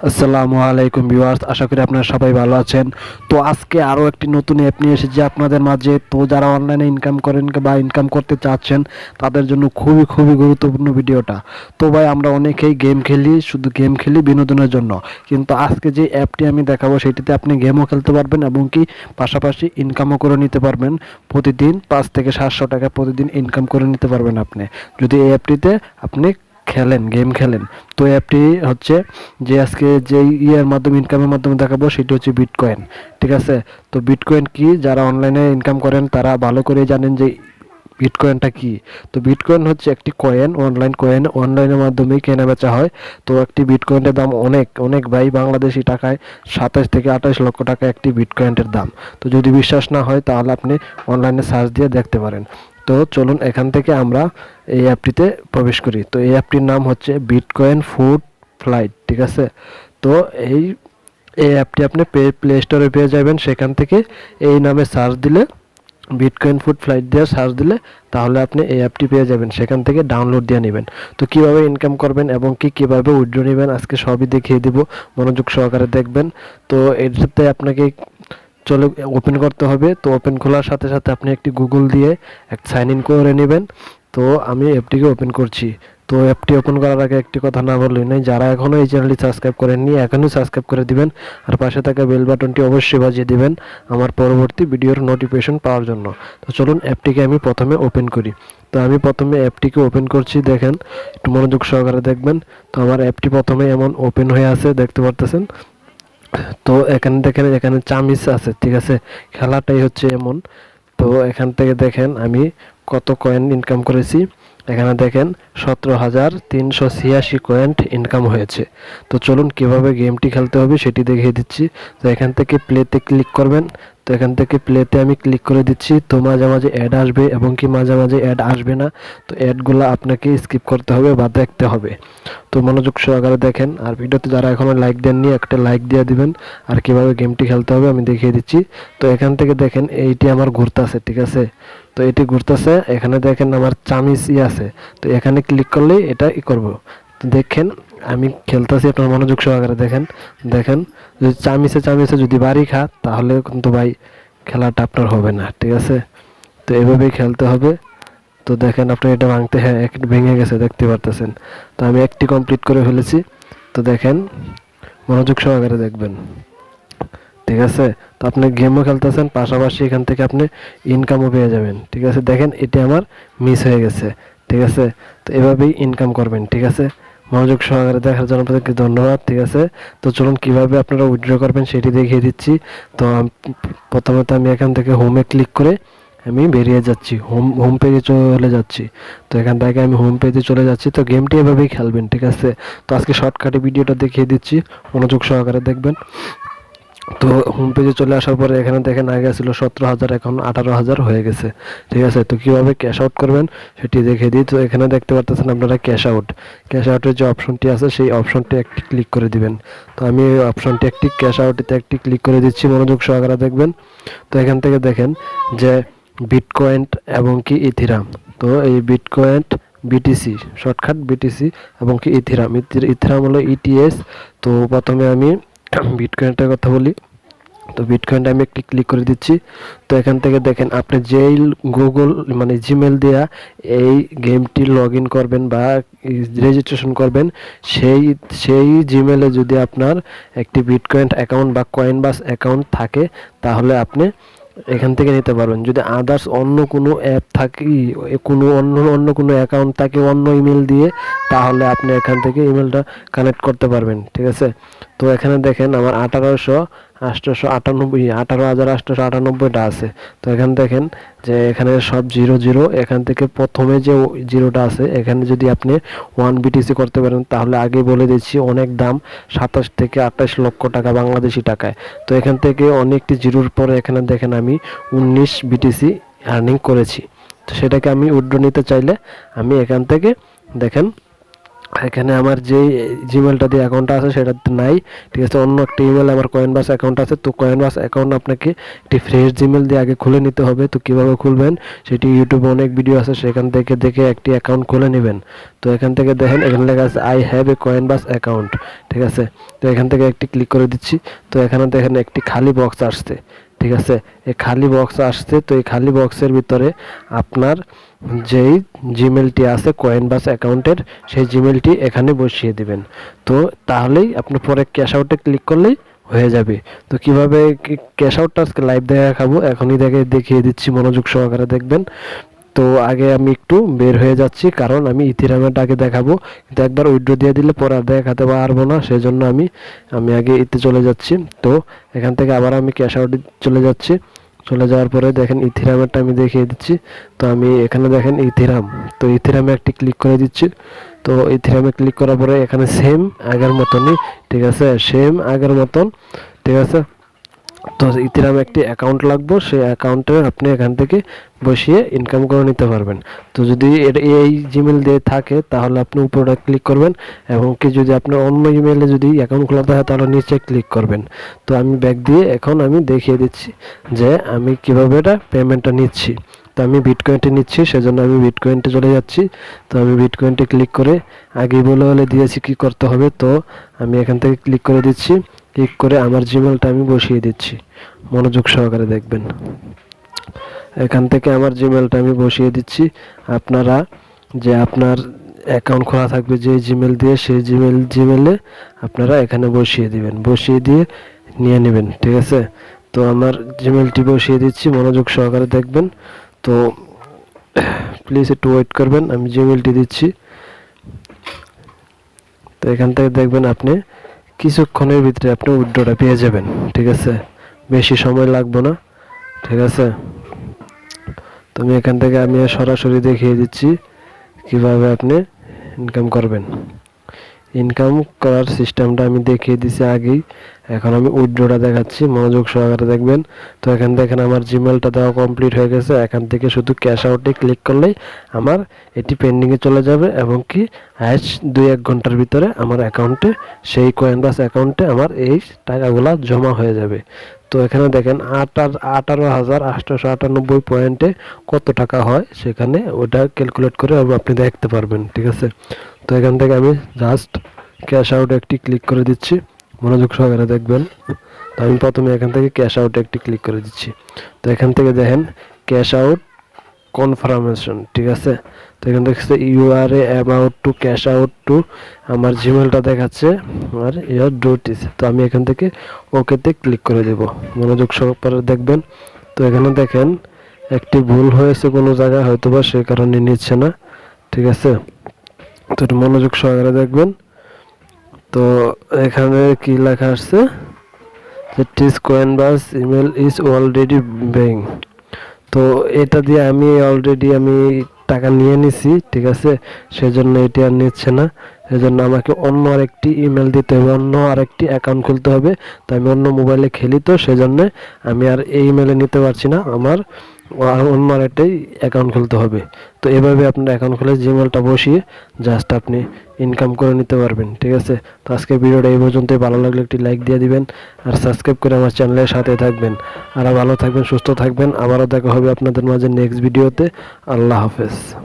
আসসালামু আলাইকুম ভিউয়ার্স, আশা করি আপনারা সবাই ভালো আছেন। তো আজকে আরও একটি নতুন অ্যাপ নিয়ে এসেছি আপনাদের মাঝে। তো যারা অনলাইনে ইনকাম করেন বা ইনকাম করতে চাচ্ছেন তাদের জন্য খুবই খুবই গুরুত্বপূর্ণ ভিডিওটা। তো ভাই, আমরা অনেকেই গেম খেলি, শুধু গেম খেলি বিনোদনের জন্য, কিন্তু আজকে যে অ্যাপটি আমি দেখাবো সেটিতে আপনি গেমও খেলতে পারবেন এবং কি পাশাপাশি ইনকামও করে নিতে পারবেন। প্রতিদিন 500 থেকে 700 টাকা প্রতিদিন ইনকাম করে নিতে পারবেন আপনি, যদি এই অ্যাপটিতে আপনি গেম খেলেন। তো অ্যাপটি হচ্ছে যে আজকে যে ইয়ের মাধ্যমে ইনকামের মাধ্যমে দেখাবো সেটি হচ্ছে বিটকয়েন। ঠিক আছে, তো বিটকয়েন কি, যারা অনলাইনে ইনকাম করেন তারা ভালো করে জানেন যে বিটকয়েনটা কি। তো বিটকয়েন হচ্ছে একটি কয়েন, অনলাইনের মাধ্যমে কেনা বেচা হয়। তো একটি বিটকয়েনের দাম অনেক অনেক ভাই, বাংলাদেশি টাকায় 27 থেকে 28 লক্ষ টাকা একটি বিটকয়েনের দাম। তো যদি বিশ্বাস না হয় তাহলে আপনি অনলাইনে সার্চ দিয়ে দেখতে পারেন। তো চলুন এখান থেকে আমরা এই অ্যাপটিতে প্রবেশ করি। তো এই অ্যাপটির নাম হচ্ছে বিটকয়েন ফুড ফ্লাইট। ঠিক আছে, তো এই এই অ্যাপটি আপনি প্লে স্টোরে পেয়ে যাবেন। সেখান থেকে এই নামে সার্চ দিলে, বিটকয়েন ফুড ফ্লাইট দিয়ে সার্চ দিলে তাহলে আপনি এই অ্যাপটি পেয়ে যাবেন। সেখান থেকে ডাউনলোড দিয়ে নেবেন। তো কিভাবে ইনকাম করবেন এবং কিভাবে উইথড্র নেবেন আজকে সবই দেখিয়ে দিব, মনোযোগ সহকারে দেখবেন। তো এটাতে আপনাকে চলে ওপেন করতে হবে। তো ওপেন খোলার সাথে সাথে আপনি একটি গুগল দিয়ে এক সাইন ইন করে নেবেন। তো আমি অ্যাপটিকে ওপেন করছি। তো অ্যাপটি ওপেন করার আগে একটি কথা না বললেই নয়, যারা এখনও এই চ্যানেলটি সাবস্ক্রাইব করেননি এখনই সাবস্ক্রাইব করে দিবেন, আর পাশে থাকা বেল বাটনটি অবশ্যই বাজিয়ে দিবেন আমার পরবর্তী ভিডিওর নোটিফিকেশন পাওয়ার জন্য। তো চলুন অ্যাপটিকে আমি প্রথমে ওপেন করি। তো আমি প্রথমে অ্যাপটিকে ওপেন করছি, দেখেন একটু মনোযোগ সহকারে দেখবেন। তো আমার অ্যাপটি প্রথমে এমন ওপেন হয়ে আছে, দেখতে পারতেছেন। তো এখানে দেখেন, এখানে চামিচ আছে। ঠিক আছে, খেলাটাই হচ্ছে এমন। তো এখান থেকে দেখেন আমি কত কয়েন ইনকাম করেছি। এখানে দেখেন 17,386 কয়েন ইনকাম হয়েছে। তো চলুন কিভাবে গেমটি খেলতে হবে সেটি দেখিয়ে দিচ্ছি। তো এখান থেকে প্লেতে ক্লিক করবেন। তো এখান থেকে প্লেতে আমি ক্লিক করে দিচ্ছি। তো মাঝে মাঝে অ্যাড আসবে এবং কি মাঝে মাঝে অ্যাড আসবে না। তো অ্যাডগুলো আপনাকে স্কিপ করতে হবে বা দেখতে হবে। তো মনোযোগ সহকারে দেখেন, আর ভিডিওতে যারা এখনো লাইক দেননি একটা লাইক দিয়ে দিবেন। আর কিভাবে গেমটি খেলতে হবে আমি দেখিয়ে দিচ্ছি। তো এখান থেকে দেখেন এইটি আমার ঘুরতেছে। ঠিক আছে, তো এটি ঘুরতেছে। এখানে দেখেন আমার চামিচ আছে। তো এখানে ক্লিক করলেই এটা করব। তো দেখেন আমি খেলতেছি, আপনার মনোযোগ সহকারে দেখেন। দেখেন যদি চামিচে যদি বাড়ি খা তাহলে কিন্তু ভাই খেলাটা আপনার হবে না। ঠিক আছে, তো এভাবেই খেলতে হবে। তো দেখেন আপনার এটা ভাঙতে, হ্যাঁ একটু ভেঙে গেছে, দেখতে পারতেছেন। তো আমি একটি কমপ্লিট করে ফেলেছি। তো দেখেন মনোযোগ সহকারে দেখবেন। ঠিক আছে, তো আপনি গেমও খেলতেছেন, পাশাপাশি এখান থেকে আপনি ইনকামও পেয়ে যাবেন। ঠিক আছে, দেখেন এটি আমার মিস হয়ে গেছে। ঠিক আছে, তো এভাবেই ইনকাম করবেন। ঠিক আছে, মনোযোগ সহকারে দেখার জন্য আপনাদেরকে ধন্যবাদ। ঠিক আছে, তো চলুন কিভাবে আপনারা উইথড্র করবেন সেটি দেখিয়ে দিচ্ছি। তো প্রথমত আমি এখান থেকে হোমে ক্লিক করে আমি বেরিয়ে যাচ্ছি, হোম পেজে চলে যাচ্ছি। তো এখান থেকে আমি হোম পেজে চলে যাচ্ছি। তো গেমটি এভাবেই খেলবেন। ঠিক আছে, তো আজকে শর্টকাটে ভিডিওটা দেখিয়ে দিচ্ছি, মনোযোগ সহকারে দেখবেন। তো হোম পেজে চলে আসার পরে এখানে দেখেন আগে ছিল 17,000, এখন 18,000 হয়ে গেছে। ঠিক আছে, তো কিভাবে ক্যাশ আউট করবেন সেটি দেখে দিই। তো এখানে দেখতে পারতেছেন আপনারা ক্যাশ আউটের যে অপশনটি আছে সেই অপশনটি একটি ক্লিক করে দিবেন। তো আমি এই অপশনটি একটি ক্যাশ আউটে একটি ক্লিক করে দিচ্ছি, মনোযোগ সহকারে দেখবেন। তো এখান থেকে দেখেন যে বিটকয়েন এবং কি ইথিরাম। তো এই বিটকয়েন বিটিসি, শর্টকাট বিটিসি এবং কি ইথিরাম। ইথিরাম হলো ইটিএস। তো প্রথমে আমি বিটকয়েনটার কথা বলি। তো বিটকয়েনটা আমি একটি ক্লিক করে দিচ্ছি। তো এখান থেকে দেখেন আপনি যেই গুগল মানে জিমেল দেয়া এই গেমটি লগ ইন করবেন বা রেজিস্ট্রেশন করবেন, সেই সেই জিমেলে যদি আপনার একটি বিটকয়েন অ্যাকাউন্ট বা কয়েনবাস অ্যাকাউন্ট থাকে তাহলে আপনি এখান থেকে নিতে পারবেন। যদি আদার্স অন্য কোনো অ্যাপ থাকি, কোনো অন্য কোনো অ্যাকাউন্ট থাকে অন্য ইমেল দিয়ে, তাহলে আপনি এখান থেকে ইমেলটা কানেক্ট করতে পারবেন। ঠিক আছে, তো এখানে দেখেন আমার 18,898টা আছে। তো এখানে দেখেন যে এখানে সব জিরো জিরো। এখান থেকে প্রথমে যে জিরোটা আছে এখানে যদি আপনি 1 BTC করতে পারেন তাহলে আগে বলে দিচ্ছি অনেক দাম, 27 থেকে 28 লক্ষ টাকা বাংলাদেশি টাকায়। তো এখান থেকে অনেকটি জিরোর পরে এখানে দেখেন আমি 19 BTC আর্নিং করেছি। তো সেটাকে আমি উইথড্র নিতে চাইলে আমি এখান থেকে দেখেন এখানে আমার যে জিমেলটা দিয়ে অ্যাকাউন্টটা আছে সেটা নাই, ঠিক আছে। অন্য একটা ইমেল আমার কয়েনবাস অ্যাকাউন্ট আছে। তো কয়েনবাস অ্যাকাউন্ট আপনাকে একটি ফ্রেশ জিমেল দিয়ে আগে খুলে নিতে হবে। তো কিভাবে খুলবেন সেটি ইউটিউবে অনেক ভিডিও আছে, সেখান থেকে দেখে একটি অ্যাকাউন্ট খুলে নেবেন। তো এখান থেকে দেখেন এখানে লেখা আছে আই হ্যাভ এ কয়েনবাস অ্যাকাউন্ট, ঠিক আছে। তো এখান থেকে একটি ক্লিক করে দিচ্ছি। তো এখানে দেখেন একটি খালি বক্স আসছে, ঠিক আছে। এই খালি বক্স আসছে, তো এই খালি বক্সের ভিতরে আপনার যেই জিমেলটি আছে কয়েনবাস অ্যাকাউন্টের সেই জিমেলটি এখানে বসিয়ে দিবেন। তো তাহলেই আপনি পরে ক্যাশ আউটে ক্লিক করলেই হয়ে যাবে। তো কিভাবে ক্যাশ আউটটা আজকে লাইভ দেখাবো, এখনই দেখিয়ে দিচ্ছি, মনোযোগ সহকারে দেখবেন। তো আগে আমি একটু বের হয়ে যাচ্ছি, কারণ আমি ইথিরামেরটা আগে দেখাবো, কিন্তু একবার উইথড্র দিয়ে দিলে পরে আর দেখাতে পারবো না, সেজন্য আমি আগে ইতে চলে যাচ্ছি। তো এখান থেকে আবার আমি ক্যাশ আউটে চলে যাচ্ছি। চলে যাওয়ার পরে দেখেন ইথিরামেরটা আমি দেখিয়ে দিচ্ছি। তো আমি এখানে দেখেন ইথিরাম, তো ইথিরামে একটি ক্লিক করে দিচ্ছি। তো ইথিরামে ক্লিক করার পরে এখানে সেম আগের মতনই, ঠিক আছে, সেম আগের মতন, ঠিক আছে। তো ইথিরাম একটি অ্যাকাউন্ট লাগবে, সেই অ্যাকাউন্টে আপনি এখান থেকে বসিয়ে ইনকাম করে নিতে পারবেন। তো যদি এই জিমেল দিয়ে থাকে তাহলে আপনি উপরে ক্লিক করবেন, এবং কি যদি আপনার অন্য ইমেলে যদি অ্যাকাউন্ট খোলাতে হয় তাহলে নিচে ক্লিক করবেন। তো আমি ব্যাক দিয়ে এখন আমি দেখিয়ে দিচ্ছি যে আমি কিভাবে এটা পেমেন্টটা নিচ্ছি। তো আমি বিটকয়েনটি নিচ্ছি, সেজন্য আমি বিটকয়েনটে চলে যাচ্ছি। তো আমি বিটকয়েনটে ক্লিক করে আগেই বলে দিয়েছি কি করতে হবে। তো আমি এখান থেকে ক্লিক করে দিচ্ছি। ক্লিক করে আমার জিমেলটা আমি বসিয়ে দিচ্ছি, মনোযোগ সহকারে দেখবেন। এখান থেকে আমার জিমেলটা আমি বসিয়ে দিচ্ছি। আপনারা যে আপনার অ্যাকাউন্ট খোলা থাকবে যে জিমেল দিয়ে, সেই জিমেলে আপনারা এখানে বসিয়ে দিবেন, বসিয়ে দিয়ে নিয়ে নেবেন, ঠিক আছে। তো আমার জিমেলটি বসিয়ে দিচ্ছি, মনোযোগ সহকারে দেখবেন। তো প্লিজ একটু ওয়েট করবেন, আমি জিমেলটি দিচ্ছি। তো এখান থেকে দেখবেন আপনি কিছুক্ষণের ভিতরে আপনি উইথড্রটা পেয়ে যাবেন, ঠিক আছে, বেশি সময় লাগবে না, ঠিক আছে। তো আমি এখান থেকে আমি সরাসরি দেখিয়ে দিচ্ছি কিভাবে আপনি ইনকাম করবেন। ইনকাম করার সিস্টেমটা আমি দেখিয়ে দিছি আগেই, এখন আমি উইথড্রটা দেখাচ্ছি, মনোযোগ সহকারে দেখবেন। তো এখান দেখেন আমার জিমেলটা দেওয়া কমপ্লিট হয়ে গেছে। এখান থেকে শুধু ক্যাশ আউটে ক্লিক করলেই আমার এটি পেন্ডিংয়ে চলে যাবে, এবং কি আজ 2-1 ঘন্টার ভিতরে আমার অ্যাকাউন্টে, সেই কয়েনবাস অ্যাকাউন্টে আমার এই টাকাগুলা জমা হয়ে যাবে। তো এখানে দেখেন 18,898 পয়েন্টে কত টাকা হয়, সেখানে ওটা ক্যালকুলেট করে আপনি দেখতে পারবেন, ঠিক আছে। তো এখান থেকে আমি জাস্ট ক্যাশ আউট একটি ক্লিক করে দিচ্ছি, মনোযোগ সহকারে দেখবেন। তো আমি প্রথমে এখান থেকে ক্যাশ আউট একটি ক্লিক করে দিচ্ছি। তো এখান থেকে দেখেন ক্যাশ আউট কনফার্মেশন, ঠিক আছে। তো এখান থেকে you are a about to cash out to, আমার জিমেলটা দেখাচ্ছে আর ইয়ার ডোটিস। তো আমি এখান থেকে ওকেতে ক্লিক করে দেব, মনোযোগ সহকারে দেখবেন। তো এখানে দেখেন একটি ভুল হয়েছে কোনো জায়গায়, হয়তো বা সে কারণে নিচ্ছে না, ঠিক আছে। তো একটু মনোযোগ সহকারে দেখবেন। তো এখানে কি লেখা আসছে, দিস কয়েনবাস ইমেল ইজ অলরেডি ব্যাং। তো এটা দিয়ে আমি অলরেডি টাকা নিয়ে নিছি, ঠিক আছে, সেজন্য এটি আর নিচ্ছে না। সেজন্য আমাকে অন্য আরেকটি ইমেল দিতে হবে, অন্য আরেকটি অ্যাকাউন্ট খুলতে হবে। তো আমি অন্য মোবাইলে খেলি, তো সেজন্য আমি আর এই ইমেলে নিতে পারছি না, আমার অন্য আরেকটাই অ্যাকাউন্ট খুলতে হবে। তো এভাবে আপনার অ্যাকাউন্ট খুলে জিমেলটা বসিয়ে জাস্ট আপনি ইনকাম করে নিতে পারবেন, ঠিক আছে। তো আজকের ভিডিওটা এই পর্যন্তই, ভালো লাগলে একটি লাইক দিয়ে দিবেন, আর সাবস্ক্রাইব করে আমার চ্যানেলের সাথে থাকবেন। আর ভালো থাকবেন, সুস্থ থাকবেন, আবারও দেখা হবে আপনাদের মাঝে নেক্সট ভিডিওতে। আল্লাহ হাফেজ।